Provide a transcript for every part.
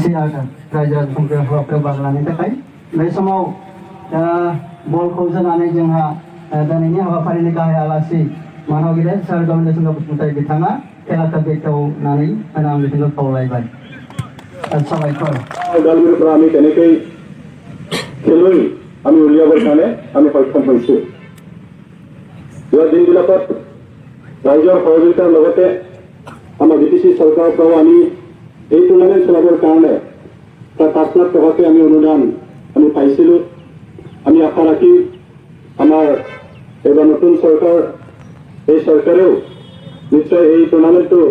रायजो राजाफोरखौ हौवाफोर बाहागोनि थाखाय बे समाव बलखौ जोनानै जोंहा दिनैनि हाबाफारिनि गाहाय आलासि मानगिरि सार गबिन्द चन्द्र बसुमतारी बिथाङा खेलाखौ बेखेवनानै होनो आं बिथांखौ खावलायबाय। साबायखर। দলগুলোর আমি তেনেকেই খেলুৱৈ আমি উলিয়াবৰ কাৰণে আমি সক্ষম হৈছোঁ। যোৱা দিনবিলাকত ৰাইজৰ সহযোগিতাৰ লগতে আমাৰ BTC চৰকাৰৰ পৰাও আমি এই টুৰ্ণামেণ্ট চলাবৰ কাৰণে প্ৰায় 5 লাখ টকাকৈ আমি অনুদান আমি পাইছিলোঁ। আমি আশা ৰাখি আমাৰ এইবাৰ নতুন চৰকাৰ এই চৰকাৰেও নিশ্চয় এই টুৰ্ণামেণ্টটো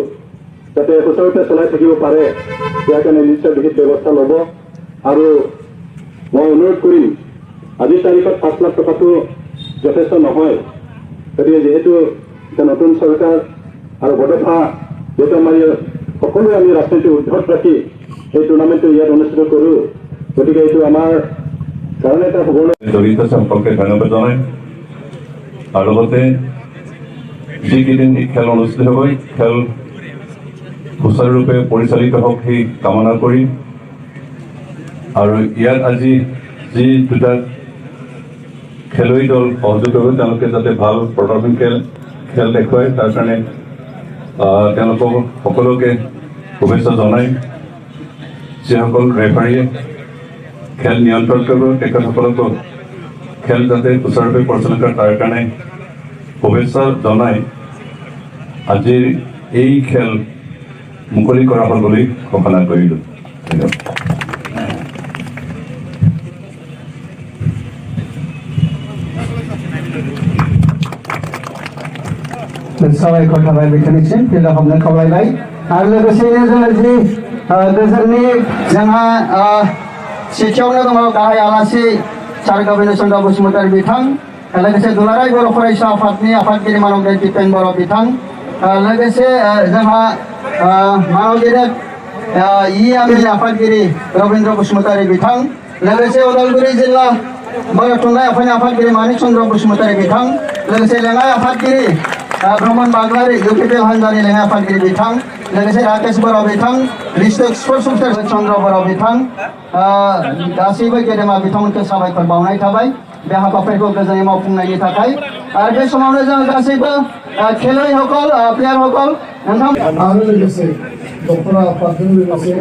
যাতে সুচাৰুৰূপে চলাই থাকিব পাৰে ইয়াৰ কাৰণে নিশ্চয় বিহিত ব্যৱস্থা ল'ব। আৰু মই অনুৰোধ কৰিম আজিৰ তাৰিখত 5 লাখ টকাটো যথেষ্ট নহয়। গতিকে যিহেতু এটা নতুন চৰকাৰ আৰু বডফা যিহেতু আমাৰ সকলোৱে আমি ৰাজনীতি উদ্ধত ৰাখি এই টুৰ্ণামেণ্টটো ইয়াত অনুষ্ঠিত কৰোঁ, গতিকে এইটো আমাৰ কাৰণে এটা সুবৰ্ণ জড়িত সম্পৰ্কে ধন্যবাদ জনাই আৰু লগতে যিকেইদিন খেল অনুষ্ঠিত হ'ব খেল সুচাৰুৰূপে পৰিচালিত হওক সেই কামনা কৰি আৰু ইয়াত আজি যি দুটা খেলুৱৈ দল সহযোগ কৰিব তেওঁলোকে যাতে ভাল প্ৰদৰ্শন খেল দেখুৱায় তাৰ কাৰণে তেওঁলোকক সকলোকে শুভেচ্ছা জনাই যিসকল ৰেফাৰীয়ে খেল নিয়ন্ত্ৰণ কৰিব তেখেতসকলকো খেল যাতে সুচাৰুৰূপে পৰিচালনা কৰে তাৰ কাৰণে শুভেচ্ছা জনাই আজিৰ এই খেল মুকলি কৰা হ'ল বুলি ঘোষণা কৰিলোঁ। साबायखर थाबाय बिथांनिसिम फिल्डआव हाबनो खावलायबाय आरो लोगोसेनो जोङो जि गोजोननि जोंहा सेथियावनो दङ गाहाय आलासि सार गबिन्द चन्द्र बसुमतारी बिथां लोगोसे दुलाराय बर' फरायसा आफादनि आफादगिरि मानगिरि दिपेन बर' बिथां लोगोसे जोंहा मानगिरि UNB आफादगिरि रबीन्द्र बसुमतारी बिथां लोगोसे उदालगुरि जिल्ला बर' थुनलाइ आफादनि आफादगिरि मानिक चन्द्र बसुमतारी बिथां लोगोसे लेङाइ आफादगिरि ब्रह्मन बाग्लारि UPPL हान्जानि लेङाइ आफादगिरि बिथां लोगोसे राकेश बर' बिथां डिस्ट्रिक्ट स्पर्ट्स अफिसार चन्द्र बर' बिथां गासैबो गेदेमा बिथांमोनखौ साबायखर बावनाय थाबाय बे हाबाफारिखौ गोजोनै मावफुंनायनि थाखाय आरो बे समावनो जों गासैबो खेलुवै हकल प्लेयार हकल नोंथां आरो लोगोसे डक्टर आफादजों लोगोसे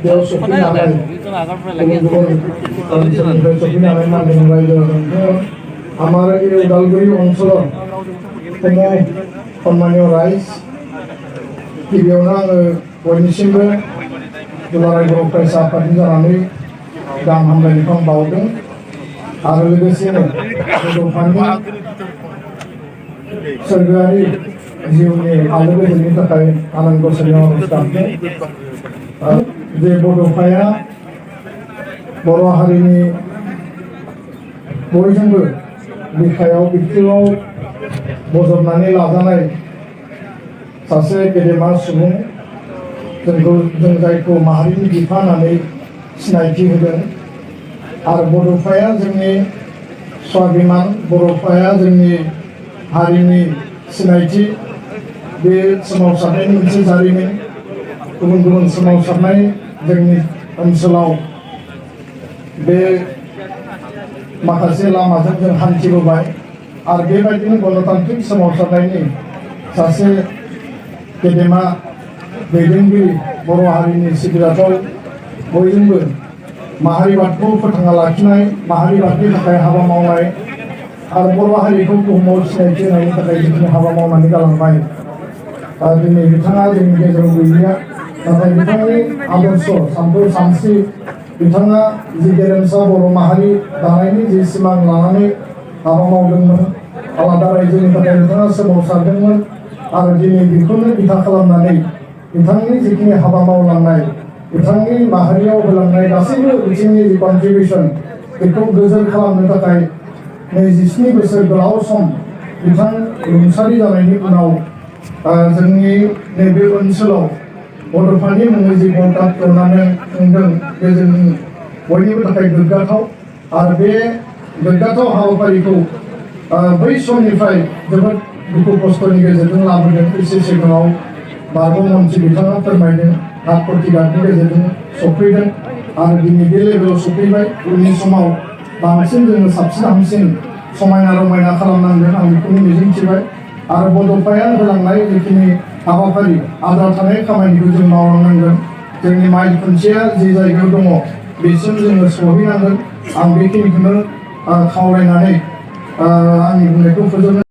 बेयाव सफैनानै गुबुन ओनसोलनिफ्राय सफैनानै मानगोनां रायजो राजाफोर আমাৰ এই ওদালগুৰি অঞ্চলৰ सम्मानीय राइज गिबियावनो आङो बयनिसिमबो दुलाराय बर' फरायसा आफादनि जानानै गाहाम हामलायनायखौ आं बावदों आरो लोगोसेनो बड'फानि सोरगोआरि जिउनि आलो गोजोननि थाखाय आनान गसाइनाव आरज गाबदों जे बड'फाया बर' हारिनि बयजोंबो बिखायाव बिखुङाव बजबनानै लाजानाय सासे गेदेमा सुबुं जों जायखौ माहारिनि बिफा होननानै सिनायथि होदों आरो बड'फाया जोंनि स्वाभिमान बड'फाया जोंनि हारिनि सिनायथि बे सोमावसारनायनि मोनसे जारिमिन गुबुन गुबुन सोमावसारनाय जोंनि ओनसोलाव बे माखासे लामाजों जों हान्थिबोबाय आरो बेबायदिनो गणतान्त्रिक सोमावसारनायनि सासे गेदेमा दैदेनगिरि बर' हारिनि सिबिजाथाव बयजोंबो माहारिबादखौ फोथांना लाखिनाय माहारिबादनि थाखाय हाबा मावनाय आरो बर' हारिखौ बुहुमाव सिनायथि होनायनि थाखाय जिखिनि हाबा मावनानै गालांबाय दिनै बिथाङा जोंनि गेजेराव गैलिया नाथाय बिथांनि आदर्श सानथौ सानस्रि बिथाङा जि गेरेमसा बर' माहारि दानायनि जि सिमां लानानै हाबा मावदोंमोन आलादा रायजोनि थाखाय बिथाङा सोमावसारदोंमोन आरो दिनै बेखौनो बिथा खालामनानै बिथांनि जिखिनि हाबा मावलांनाय बिथांनि माहारियाव होलांनाय गासैबो बिथिंनि जि कन्ट्रिबिउसन बेखौ गोजोर खालामनो थाखाय 27 बोसोर गोलाव सम बिथां रुंसारि जानायनि उनाव जोंनि नैबे ओनसोलाव बड'फानि मुङै जि गणतान्त्रिक टुर्नामेन्ट खुंदों बे जोंनि बयनिबो थाखाय गोग्गाथाव आरो बे गोग्गाथाव हाबाफारिखौ बै समनिफ्राय जोबोद दुखु खस्थ'नि गेजेरजों लाबोदों एसे सिगाङाव बारग' मन्थ्रि बिथाङा फोरमायदों घाट प्रतिघातनि गेजेरजों सफैदों आरो दिनै बे लेभेलाव सफैबाय उननि समाव बांसिन जोङो साबसिन हामसिन समायना रमायना खालामनांगोन आं बेखौनो मिजिंथिबाय आरो बड'फाया होलांनाय जिखिनि हाबाफारि आद्रा थानाय खामानिखौ जों मावलांनांगोन जोंनि माइल खुन्थिया जि जायगायाव दङ बेसिम जोङो सहैनांगोन आं बेखिनिखौनो खावलायनानै आंनि बुंनायखौ फोजोबनो